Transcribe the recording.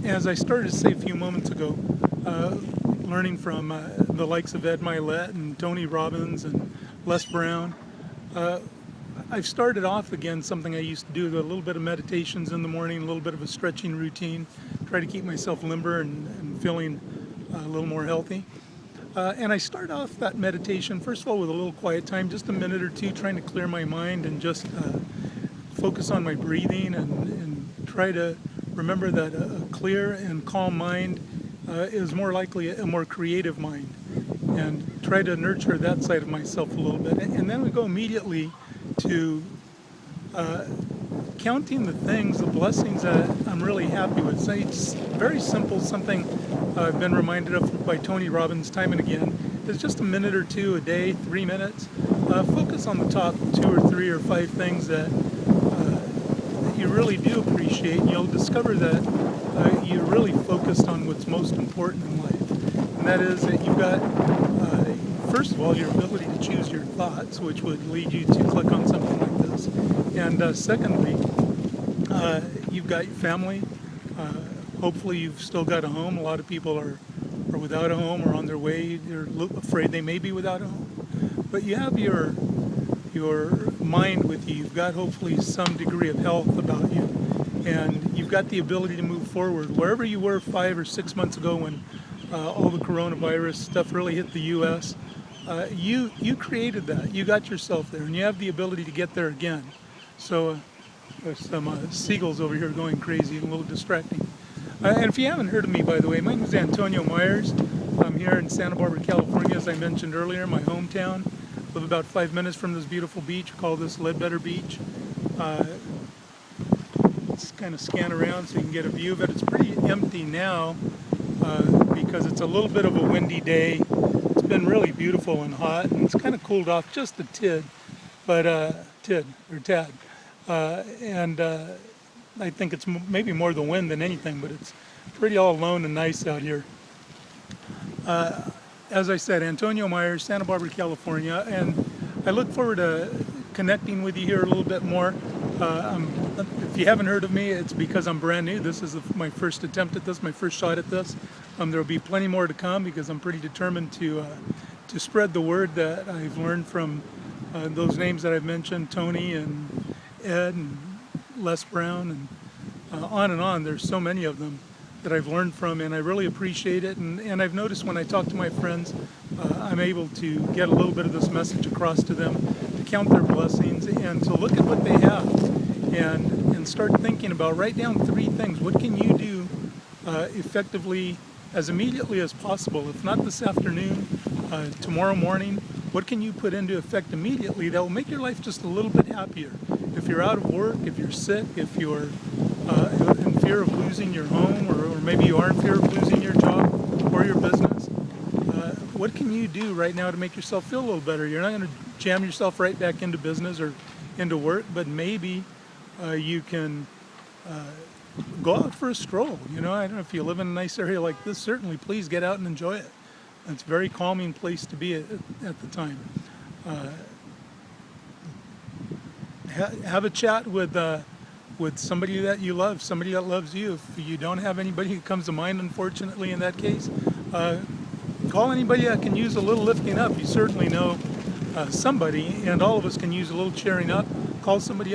as I started to say a few moments ago, learning from the likes of Ed Milet and Tony Robbins and Les Brown, I've started off again something I used to do, a little bit of meditations in the morning, a little bit of a stretching routine, try to keep myself limber and feeling a little more healthy. And I start off that meditation, first of all, with a little quiet time, just a minute or two, trying to clear my mind and just focus on my breathing and try to remember that a clear and calm mind is more likely a more creative mind, and try to nurture that side of myself a little bit. And then we go immediately to counting the things, the blessings that I'm really happy with. So it's very simple, something I've been reminded of by Tony Robbins time and again. It's just a minute or two a day, 3 minutes. Focus on the top 2 or 3 or 5 things that you really do appreciate, and you'll discover that you're really focused on what's most important in life. And that is that you've got, first of all, your ability to choose your thoughts, which would lead you to click on something like this. And secondly, you've got your family. Hopefully you've still got a home. A lot of people are without a home or on their way. They're afraid they may be without a home. But you have your mind with you. You've got hopefully some degree of health about you. And you've got the ability to move forward. Wherever you were 5 or 6 months ago when all the coronavirus stuff really hit the U.S., you created that. You got yourself there, and you have the ability to get there again. So there's some seagulls over here going crazy and a little distracting. And if you haven't heard of me, by the way, my name is Antonio Myers. I'm here in Santa Barbara, California, as I mentioned earlier, my hometown. Live about 5 minutes from this beautiful beach. We call this Ledbetter Beach. Let's kind of scan around so you can get a view of it. It's pretty empty now because it's a little bit of a windy day. It's been really beautiful and hot, and it's kind of cooled off just a tad. And I think it's maybe more the wind than anything, but it's pretty all alone and nice out here. As I said, Antonio Myers, Santa Barbara, California, and I look forward to connecting with you here a little bit more. If you haven't heard of me, it's because I'm brand new. This is my first attempt at this, my first shot at this. There will be plenty more to come because I'm pretty determined to spread the word that I've learned from those names that I've mentioned, Tony and Ed and Les Brown and on. There's so many of them that I've learned from, and I really appreciate it. And I've noticed when I talk to my friends, I'm able to get a little bit of this message across to them, to count their blessings and to look at what they have and start thinking about, write down 3 things. What can you do effectively as immediately as possible? If not this afternoon, tomorrow morning, what can you put into effect immediately that will make your life just a little bit happier? If you're out of work, if you're sick, if you're in fear of losing your home, or maybe you are in fear of losing your job or your business, what can you do right now to make yourself feel a little better? You're not going to jam yourself right back into business or into work, but maybe you can go out for a stroll. I don't know if you live in a nice area like this, certainly please get out and enjoy it. It's a very calming place to be at the time. Have a chat with somebody that you love, somebody that loves you. If you don't have anybody who comes to mind, unfortunately, in that case, call anybody that can use a little lifting up. You certainly know somebody, and all of us can use a little cheering up. Call somebody